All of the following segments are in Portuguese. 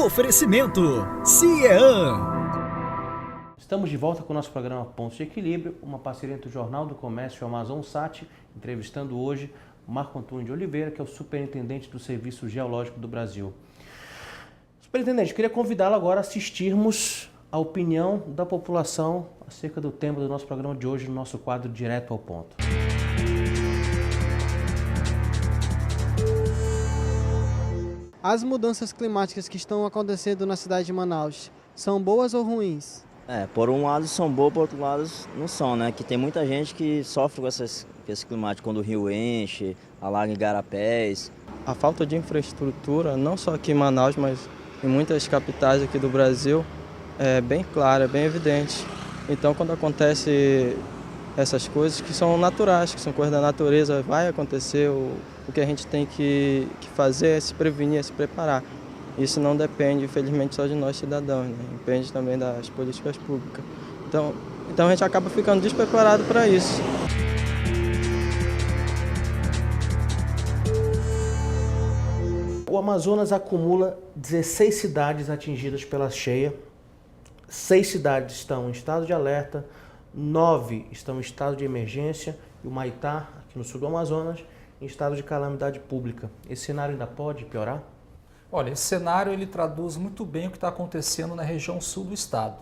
Oferecimento CIEAN. Estamos de volta com o nosso programa Pontos de Equilíbrio, uma parceria entre o Jornal do Comércio e o Amazonsat, entrevistando hoje Marco Antônio de Oliveira, que é o superintendente do Serviço Geológico do Brasil. Superintendente, queria convidá-lo agora a assistirmos a opinião da população acerca do tema do nosso programa de hoje, no nosso quadro Direto ao Ponto. As mudanças climáticas que estão acontecendo na cidade de Manaus são boas ou ruins? Por um lado são boas, por outro lado não são, né? Que tem muita gente que sofre com esse climático quando o rio enche, alaga igarapés. A falta de infraestrutura, não só aqui em Manaus, mas em muitas capitais aqui do Brasil, é bem clara, é bem evidente. Então, quando acontece essas coisas que são naturais, que são coisas da natureza, vai acontecer, o que a gente tem que fazer é se prevenir, é se preparar. Isso não depende, infelizmente, só de nós cidadãos, né? Depende também das políticas públicas. Então a gente acaba ficando despreparado para isso. O Amazonas acumula 16 cidades atingidas pela cheia, 6 cidades estão em estado de alerta, 9 estão em estado de emergência e o Maitá, aqui no sul do Amazonas, em estado de calamidade pública. Esse cenário ainda pode piorar? Olha, esse cenário ele traduz muito bem o que está acontecendo na região sul do estado.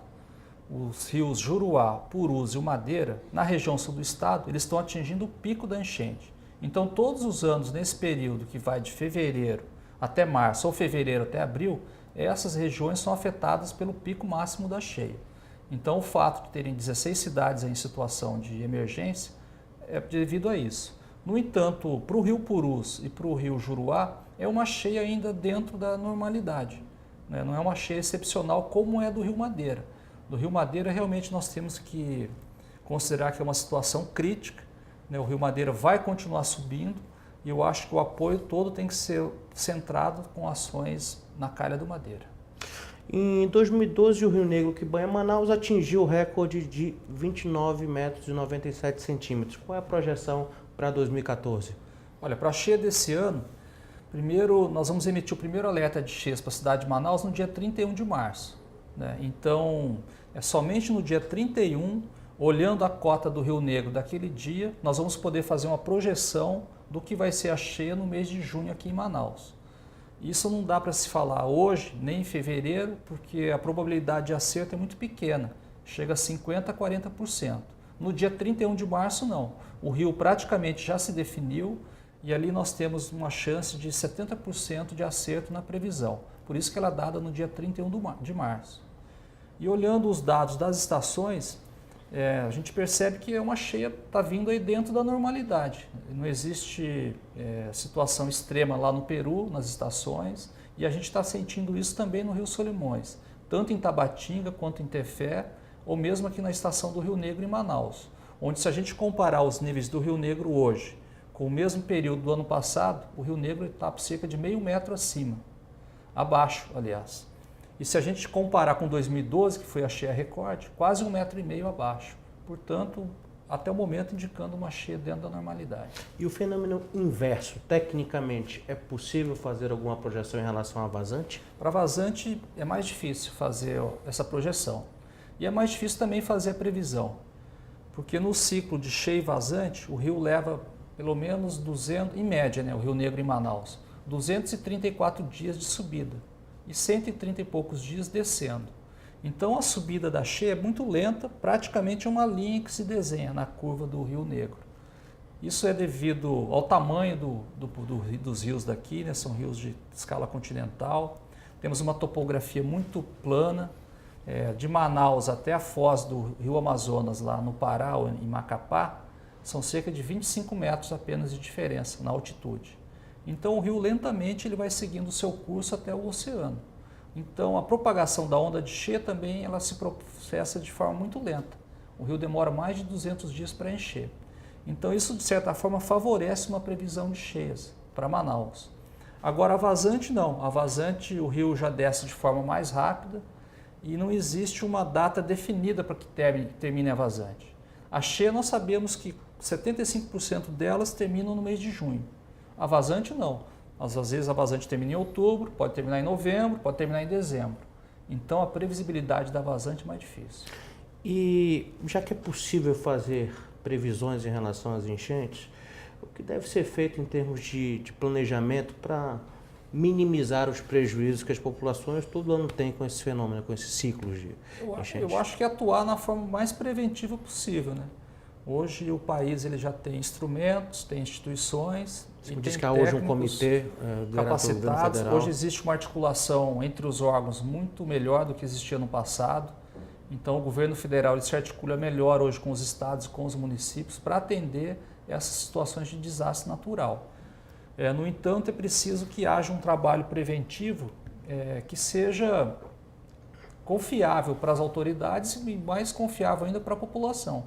Os rios Juruá, Purus e o Madeira, na região sul do estado, eles estão atingindo o pico da enchente. Então, todos os anos, nesse período que vai de fevereiro até março ou fevereiro até abril, essas regiões são afetadas pelo pico máximo da cheia. Então, o fato de terem 16 cidades em situação de emergência é devido a isso. No entanto, para o rio Purus e para o rio Juruá, é uma cheia ainda dentro da normalidade, né? Não é uma cheia excepcional como é do rio Madeira. Do rio Madeira, realmente, nós temos que considerar que é uma situação crítica, né? O rio Madeira vai continuar subindo e eu acho que o apoio todo tem que ser centrado com ações na calha do Madeira. Em 2012, o Rio Negro, que banha Manaus, atingiu o recorde de 29 metros e 97 centímetros. Qual é a projeção para 2014? Olha, para a cheia desse ano, primeiro nós vamos emitir o primeiro alerta de cheias para a cidade de Manaus no dia 31 de março. Né? Então, é somente no dia 31, olhando a cota do Rio Negro daquele dia, nós vamos poder fazer uma projeção do que vai ser a cheia no mês de junho aqui em Manaus. Isso não dá para se falar hoje, nem em fevereiro, porque a probabilidade de acerto é muito pequena, chega a 50% a 40%. No dia 31 de março, não. O rio praticamente já se definiu e ali nós temos uma chance de 70% de acerto na previsão. Por isso que ela é dada no dia 31 de março. E olhando os dados das estações, a gente percebe que é uma cheia está vindo aí dentro da normalidade. Não existe situação extrema lá no Peru, nas estações, e a gente está sentindo isso também no Rio Solimões, tanto em Tabatinga quanto em Tefé, ou mesmo aqui na estação do Rio Negro em Manaus, onde se a gente comparar os níveis do Rio Negro hoje com o mesmo período do ano passado, o Rio Negro está cerca de meio metro acima, abaixo, aliás. E se a gente comparar com 2012, que foi a cheia recorde, quase 1,5 metro abaixo. Portanto, até o momento indicando uma cheia dentro da normalidade. E o fenômeno inverso, tecnicamente, é possível fazer alguma projeção em relação à vazante? Para vazante é mais difícil fazer essa projeção. E é mais difícil também fazer a previsão. Porque no ciclo de cheia e vazante, o rio leva pelo menos 200, em média, né, o Rio Negro em Manaus, 234 dias de subida e 130 e poucos dias descendo. Então a subida da cheia é muito lenta, praticamente é uma linha que se desenha na curva do Rio Negro. Isso é devido ao tamanho dos rios daqui, né? São rios de escala continental, temos uma topografia muito plana, de Manaus até a foz do Rio Amazonas, lá no Pará, em Macapá, são cerca de 25 metros apenas de diferença na altitude. Então o rio lentamente ele vai seguindo o seu curso até o oceano. Então a propagação da onda de cheia também ela se processa de forma muito lenta. O rio demora mais de 200 dias para encher. Então isso de certa forma favorece uma previsão de cheias para Manaus. Agora a vazante não, a vazante o rio já desce de forma mais rápida e não existe uma data definida para que termine a vazante. A cheia nós sabemos que 75% delas terminam no mês de junho. A vazante não. Às vezes a vazante termina em outubro, pode terminar em novembro, pode terminar em dezembro. Então a previsibilidade da vazante é mais difícil. E já que é possível fazer previsões em relação às enchentes, o que deve ser feito em termos de planejamento para minimizar os prejuízos que as populações todo ano têm com esse fenômeno, com esses ciclos de enchentes? Eu acho que é atuar na forma mais preventiva possível, né? Hoje o país ele já tem instrumentos, tem instituições, Você disse que há hoje um comitê capacitados. federal. Hoje existe uma articulação entre os órgãos muito melhor do que existia no passado. Então o governo federal ele se articula melhor hoje com os estados e com os municípios para atender essas situações de desastre natural. No entanto, é preciso que haja um trabalho preventivo que seja confiável para as autoridades e mais confiável ainda para a população.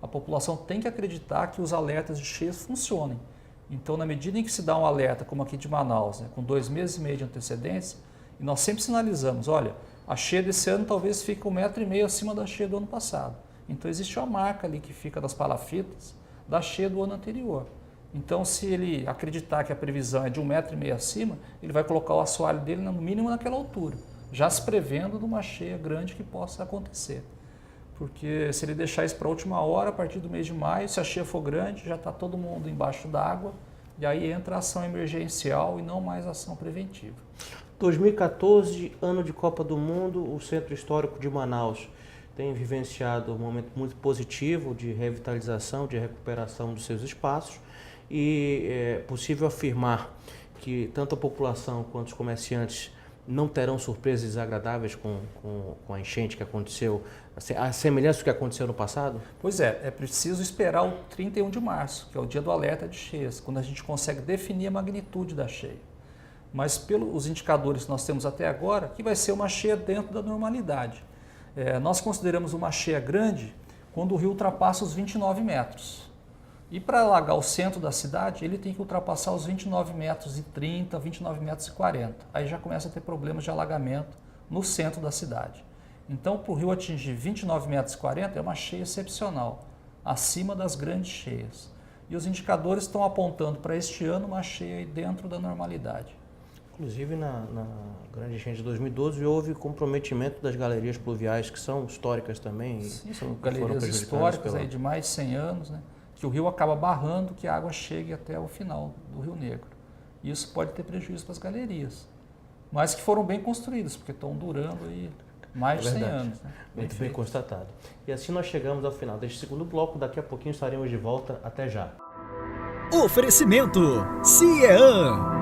A população tem que acreditar que os alertas de cheias funcionem. Então, na medida em que se dá um alerta, como aqui de Manaus, com 2 meses e meio de antecedência, e nós sempre sinalizamos, olha, a cheia desse ano talvez fique 1,5 m acima da cheia do ano passado. Então, existe uma marca ali que fica das palafitas da cheia do ano anterior. Então, se ele acreditar que a previsão é de 1,5 m acima, ele vai colocar o assoalho dele no mínimo naquela altura, já se prevendo de uma cheia grande que possa acontecer. Porque se ele deixar isso para a última hora, a partir do mês de maio, se a cheia for grande, já está todo mundo embaixo d'água, e aí entra a ação emergencial e não mais a ação preventiva. 2014, ano de Copa do Mundo, o Centro Histórico de Manaus tem vivenciado um momento muito positivo de revitalização, de recuperação dos seus espaços, e é possível afirmar que tanto a população quanto os comerciantes não terão surpresas desagradáveis com a enchente que aconteceu, a semelhança do que aconteceu no passado? Pois é preciso esperar o 31 de março, que é o dia do alerta de cheias, quando a gente consegue definir a magnitude da cheia. Mas pelos indicadores que nós temos até agora, que vai ser uma cheia dentro da normalidade. Nós consideramos uma cheia grande quando o rio ultrapassa os 29 metros. E para alagar o centro da cidade, ele tem que ultrapassar os 29 metros e 30, 29 metros e 40. Aí já começa a ter problemas de alagamento no centro da cidade. Então, para o rio atingir 29 metros e 40, é uma cheia excepcional, acima das grandes cheias. E os indicadores estão apontando para este ano uma cheia dentro da normalidade. Inclusive, na grande enchente de 2012, houve comprometimento das galerias pluviais, que são históricas também. Sim, são galerias históricas aí de mais de 100 anos, né? Que o rio acaba barrando que a água chegue até o final do Rio Negro. Isso pode ter prejuízo para as galerias, mas que foram bem construídas, porque estão durando aí mais de 100 anos. Né? Muito bem constatado. E assim nós chegamos ao final deste segundo bloco. Daqui a pouquinho estaremos de volta. Até já. Oferecimento CIEAM.